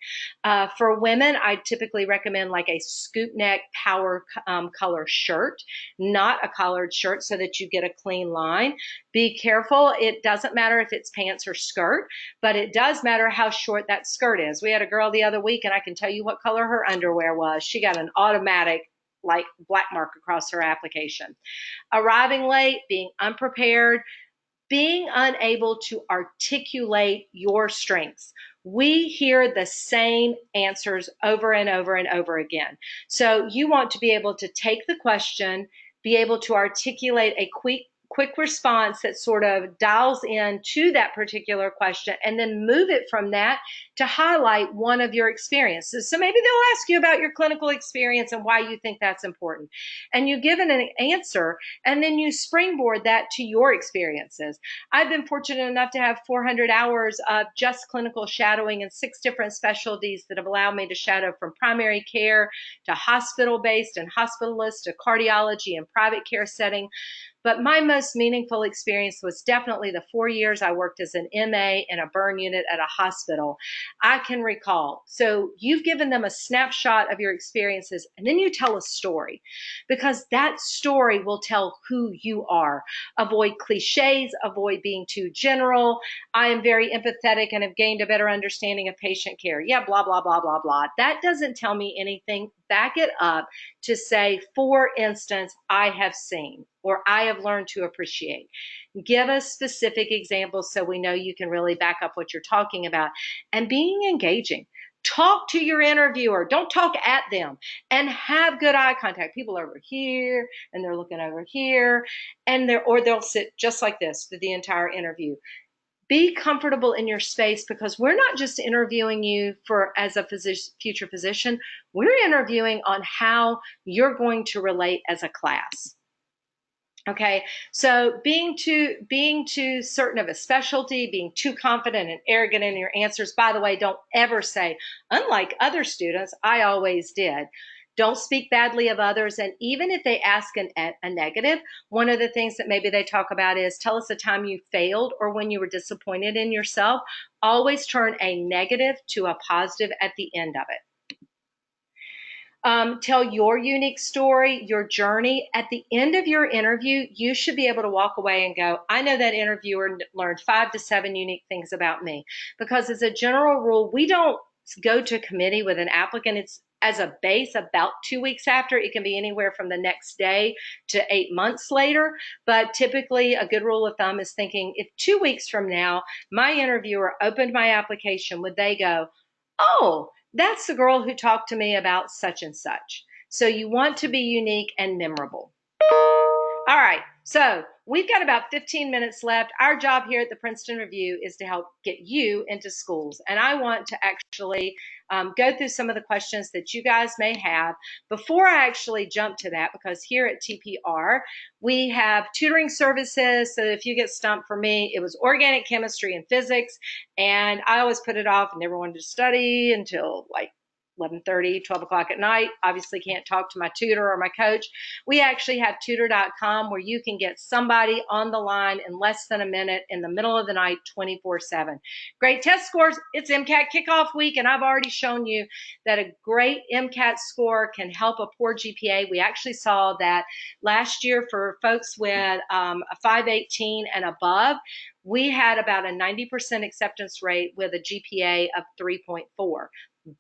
For women, I typically recommend like a scoop neck power color shirt, not a collared shirt, so that you get a clean line. Be careful. It doesn't matter if it's pants or skirt, but it does matter how short that skirt is. We had a girl the other week, and I can tell you what color her underwear was. She got an automatic like black mark across her application. Arriving late, being unprepared, being unable to articulate your strengths. We hear the same answers over and over and over again. So you want to be able to take the question, be able to articulate a quick response that sort of dials in to that particular question and then move it from that to highlight one of your experiences. So maybe they'll ask you about your clinical experience and why you think that's important. And you give an answer and then you springboard that to your experiences. I've been fortunate enough to have 400 hours of just clinical shadowing in 6 different specialties that have allowed me to shadow from primary care to hospital-based and hospitalist to cardiology and private care setting. But my most meaningful experience was definitely the 4 years I worked as an MA in a burn unit at a hospital. I can recall. So you've given them a snapshot of your experiences, and then you tell a story, because that story will tell who you are. Avoid cliches, avoid being too general. I am very empathetic and have gained a better understanding of patient care. Yeah, blah, blah, blah, blah, blah. That doesn't tell me anything. Back it up to say, for instance, I have seen, or I have learned to appreciate. Give us specific examples so we know you can really back up what you're talking about. And being engaging. Talk to your interviewer. Don't talk at them. And have good eye contact. People over here, and they're looking over here, and they'll sit just like this through the entire interview. Be comfortable in your space, because we're not just interviewing you as a future physician. We're interviewing on how you're going to relate as a class. Okay, so being too certain of a specialty, being too confident and arrogant in your answers. By the way, don't ever say, unlike other students, I always did. Don't speak badly of others. And even if they ask a negative, one of the things that maybe they talk about is, tell us a time you failed or when you were disappointed in yourself. Always turn a negative to a positive at the end of it. Tell your unique story, your journey. At the end of your interview, you should be able to walk away and go, I know that interviewer learned 5 to 7 unique things about me. Because as a general rule, we don't go to committee with an applicant. It's as a base about 2 weeks after. It can be anywhere from the next day to 8 months later. But typically a good rule of thumb is thinking, if 2 weeks from now, my interviewer opened my application, would they go, oh, that's the girl who talked to me about such and such. So you want to be unique and memorable. All right, so we've got about 15 minutes left. Our job here at the Princeton Review is to help get you into schools. And I want to actually go through some of the questions that you guys may have before I actually jump to that, because here at TPR, we have tutoring services. So if you get stumped, for me, it was organic chemistry and physics. And I always put it off and never wanted to study until like 11:30, 12 o'clock at night. Obviously can't talk to my tutor or my coach. We actually have tutor.com where you can get somebody on the line in less than a minute in the middle of the night, 24/7. Great test scores. It's MCAT kickoff week, and I've already shown you that a great MCAT score can help a poor GPA. We actually saw that last year for folks with a 518 and above, we had about a 90% acceptance rate with a GPA of 3.4.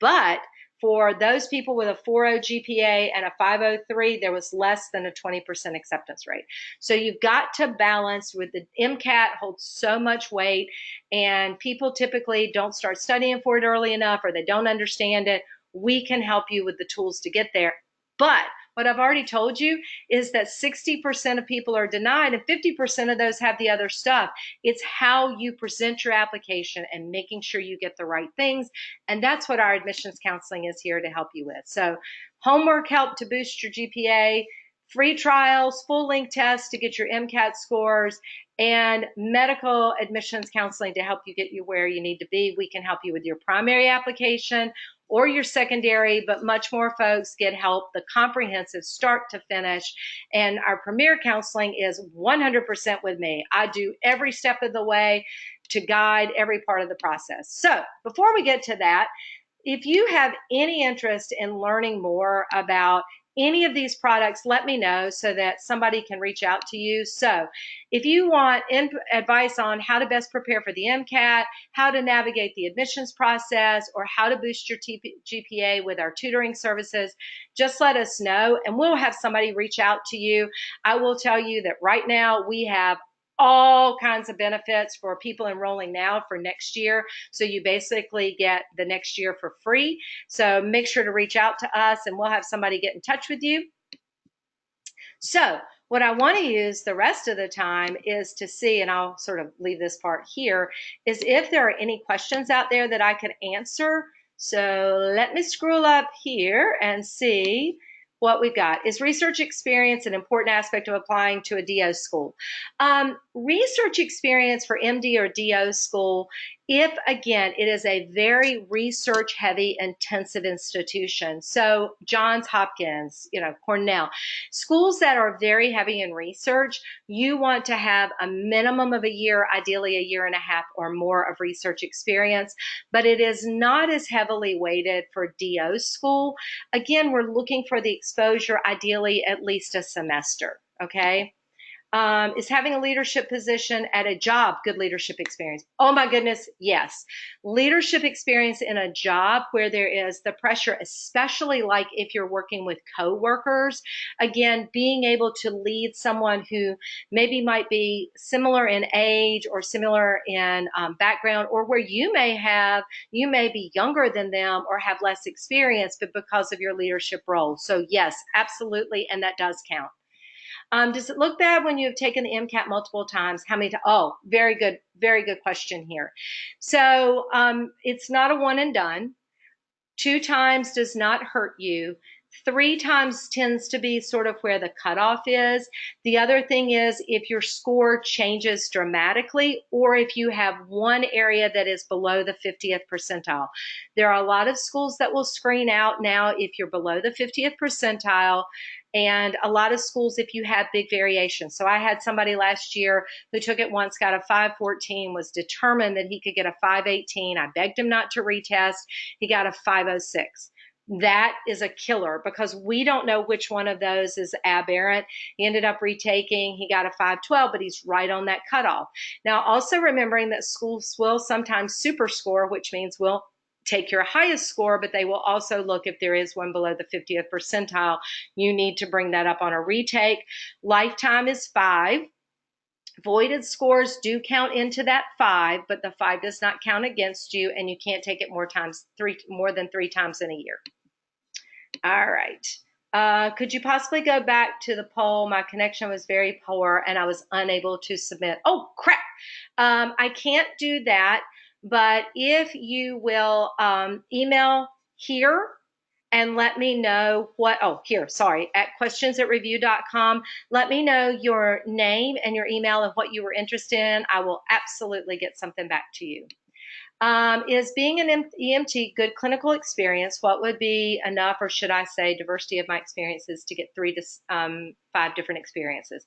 But for those people with a 4.0 GPA and a 5.03, there was less than a 20% acceptance rate. So you've got to balance with the MCAT holds so much weight, and people typically don't start studying for it early enough, or they don't understand it. We can help you with the tools to get there. But what I've already told you is that 60% of people are denied and 50% of those have the other stuff. It's how you present your application and making sure you get the right things. And that's what our admissions counseling is here to help you with. So homework help to boost your GPA, free trials, full length tests to get your MCAT scores, and medical admissions counseling to help you get you where you need to be. We can help you with your primary application or your secondary, but much more folks get help, the comprehensive start to finish. And our premier counseling is 100% with me. I do every step of the way to guide every part of the process. So before we get to that, if you have any interest in learning more about any of these products, let me know so that somebody can reach out to you. So if you want advice on how to best prepare for the MCAT, how to navigate the admissions process, or how to boost your GPA with our tutoring services, just let us know and we'll have somebody reach out to you. I will tell you that right now we have all kinds of benefits for people enrolling now for next year. So you basically get the next year for free. So make sure to reach out to us and we'll have somebody get in touch with you. So what I want to use the rest of the time is to see, and I'll sort of leave this part here, is if there are any questions out there that I could answer. So let me scroll up here and see what we've got. Is research experience an important aspect of applying to a DO school? Research experience for MD or DO school, if again, it is a very research heavy intensive institution. So Johns Hopkins, Cornell, schools that are very heavy in research, you want to have a minimum of a year, ideally a year and a half or more of research experience, but it is not as heavily weighted for DO school. Again, we're looking for the exposure, ideally at least a semester, okay? Is having a leadership position at a job good leadership experience? Oh my goodness, yes. Leadership experience in a job where there is the pressure, especially like if you're working with coworkers, again, being able to lead someone who maybe might be similar in age or similar in background, or where you may be younger than them or have less experience, but because of your leadership role. So yes, absolutely, and that does count. Does it look bad when you have taken the MCAT multiple times? How many times? Oh, very good question here. So it's not a one and done. 2 times does not hurt you. 3 times tends to be sort of where the cutoff is. The other thing is if your score changes dramatically, or if you have one area that is below the 50th percentile. There are a lot of schools that will screen out now if you're below the 50th percentile, and a lot of schools if you have big variations. So I had somebody last year who took it once, got a 514, was determined that he could get a 518. I begged him not to retest. He got a 506. That is a killer because we don't know which one of those is aberrant. He ended up retaking. He got a 512, but he's right on that cutoff. Now, also remembering that schools will sometimes super score, which means we'll take your highest score, but they will also look if there is one below the 50th percentile. You need to bring that up on a retake. Lifetime is 5. Voided scores do count into that 5, but the 5 does not count against you, and you can't take it more than 3 times in a year. All right. Could you possibly go back to the poll? My connection was very poor, and I was unable to submit. Oh, crap. I can't do that, but if you will email here and let me know at questions@review.com. Let me know your name and your email and what you were interested in. I will absolutely get something back to you. Is being an EMT good clinical experience? What would be enough, or should I say diversity of my experiences to get 3 to 5 different experiences?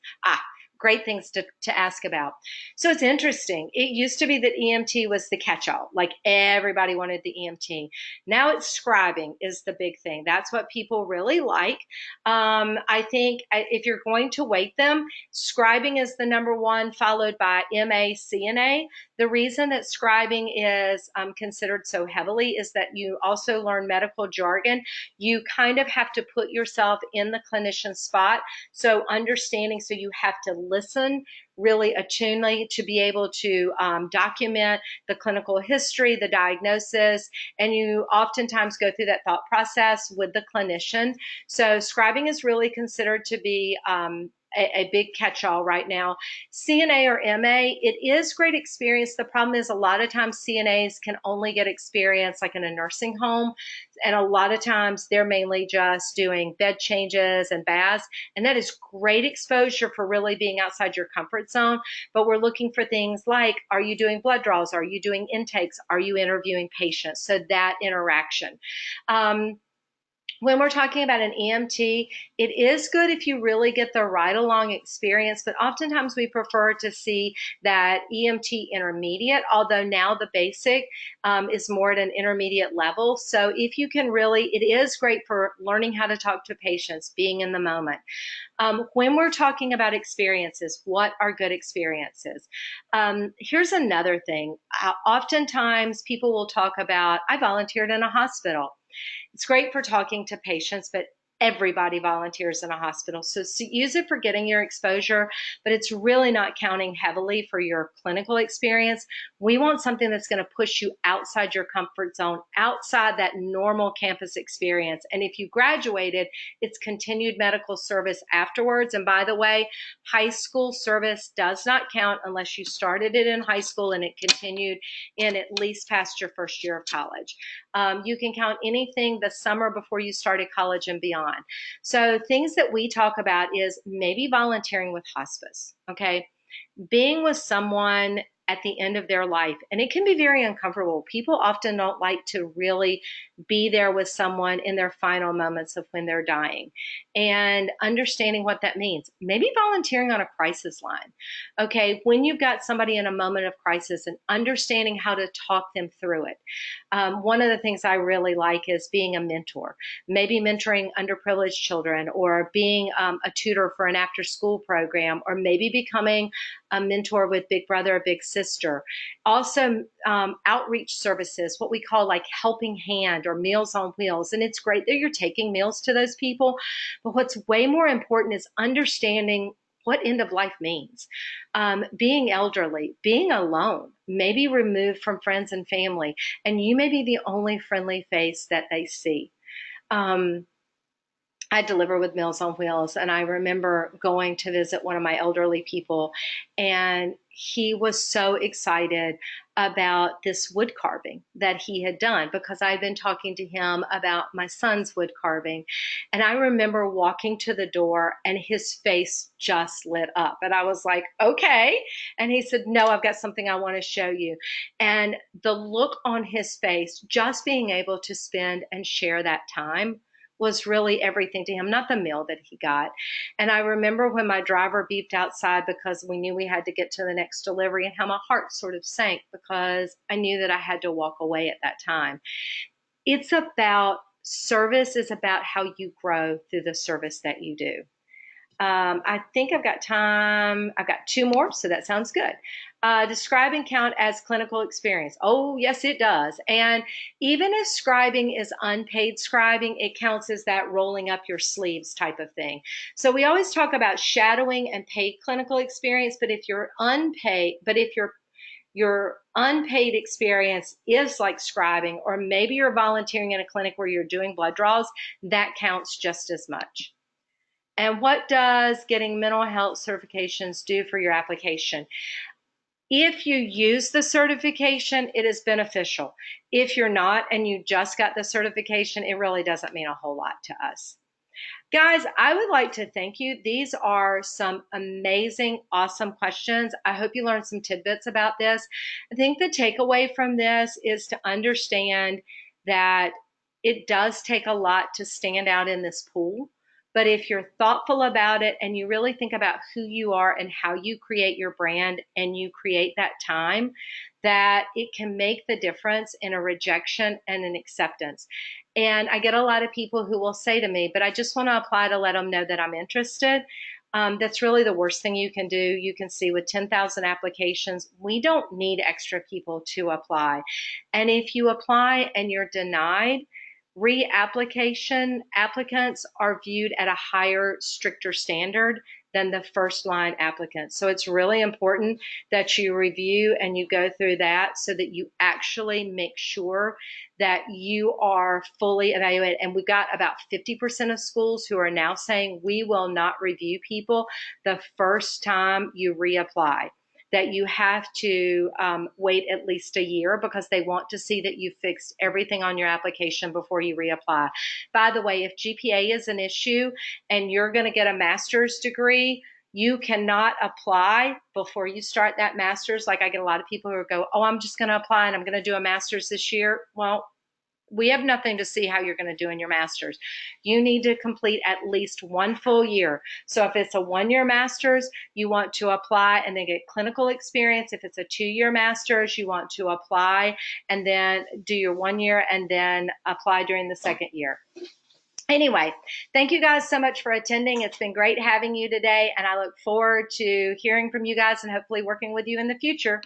Great things to ask about. So it's interesting. It used to be that EMT was the catch-all, like everybody wanted the EMT. Now it's scribing is the big thing. That's what people really like. I think if you're going to weight them, scribing is the number one, followed by MA, CNA. The reason that scribing is considered so heavily is that you also learn medical jargon. You kind of have to put yourself in the clinician's spot. So understanding, so you have to listen really attunedly to be able to document the clinical history, the diagnosis, and you oftentimes go through that thought process with the clinician. So scribing is really considered to be a big catch-all right now. CNA or MA, it is great experience. The problem is a lot of times CNAs can only get experience like in a nursing home. And a lot of times they're mainly just doing bed changes and baths. And that is great exposure for really being outside your comfort zone. But we're looking for things like, are you doing blood draws? Are you doing intakes? Are you interviewing patients? So that interaction. When we're talking about an EMT, it is good if you really get the ride along experience, but oftentimes we prefer to see that EMT intermediate, although now the basic is more at an intermediate level. So if you can really, it is great for learning how to talk to patients, being in the moment. When we're talking about experiences, what are good experiences? Here's another thing. Oftentimes people will talk about, I volunteered in a hospital. It's great for talking to patients, but everybody volunteers in a hospital. So use it for getting your exposure, but it's really not counting heavily for your clinical experience. We want something that's going to push you outside your comfort zone, outside that normal campus experience. And if you graduated, it's continued medical service afterwards. And by the way, high school service does not count unless you started it in high school and it continued in at least past your first year of college. You can count anything the summer before you started college and beyond. So things that we talk about is maybe volunteering with hospice, okay? Being with someone at the end of their life, and it can be very uncomfortable. People often don't like to really be there with someone in their final moments of when they're dying, and understanding what that means. Maybe volunteering on a crisis line, okay? When you've got somebody in a moment of crisis and understanding how to talk them through it. One of the things I really like is being a mentor, maybe mentoring underprivileged children, or being a tutor for an after-school program, or maybe becoming a mentor with Big Brother or Big Sister. Also, outreach services, what we call like Helping Hand or Meals on Wheels. And it's great that you're taking meals to those people. But what's way more important is understanding what end of life means. Being elderly, being alone, maybe removed from friends and family, and you may be the only friendly face that they see. I deliver with Meals on Wheels, and I remember going to visit one of my elderly people, and he was so excited about this wood carving that he had done because I'd been talking to him about my son's wood carving. And I remember walking to the door and his face just lit up. And I was like, okay. And he said, no, I've got something I want to show you. And the look on his face, just being able to spend and share that time was really everything to him, not the meal that he got. And I remember when my driver beeped outside because we knew we had to get to the next delivery, and how my heart sort of sank because I knew that I had to walk away at that time. It's about service, is about how you grow through the service that you do. I think I've got time. I've got 2 more, so that sounds good. Describe and count as clinical experience. Oh, yes, it does. And even if scribing is unpaid scribing, it counts as that rolling up your sleeves type of thing. So we always talk about shadowing and paid clinical experience, but if you're unpaid, your unpaid experience is like scribing, or maybe you're volunteering in a clinic where you're doing blood draws, that counts just as much. And what does getting mental health certifications do for your application? If you use the certification, it is beneficial. If you're not and you just got the certification, it really doesn't mean a whole lot to us. Guys, I would like to thank you. These are some amazing, awesome questions. I hope you learned some tidbits about this. I think the takeaway from this is to understand that it does take a lot to stand out in this pool. But if you're thoughtful about it and you really think about who you are and how you create your brand and you create that time, that it can make the difference in a rejection and an acceptance. And I get a lot of people who will say to me, but I just want to apply to let them know that I'm interested. That's really the worst thing you can do. You can see with 10,000 applications, we don't need extra people to apply. And if you apply and you're denied, reapplication applicants are viewed at a higher, stricter standard than the first line applicants. So it's really important that you review and you go through that so that you actually make sure that you are fully evaluated. And we've got about 50% of schools who are now saying we will not review people the first time you reapply, that you have to wait at least a year because they want to see that you fixed everything on your application before you reapply. By the way, if GPA is an issue and you're going to get a master's degree, you cannot apply before you start that master's. Like I get a lot of people who go, oh, I'm just going to apply and I'm going to do a master's this year. Well, we have nothing to see how you're going to do in your master's. You need to complete at least one full year. So if it's a 1-year master's, you want to apply and then get clinical experience. If it's a 2-year master's, you want to apply and then do your 1 year and then apply during the second year. Anyway, thank you guys so much for attending. It's been great having you today, and I look forward to hearing from you guys and hopefully working with you in the future.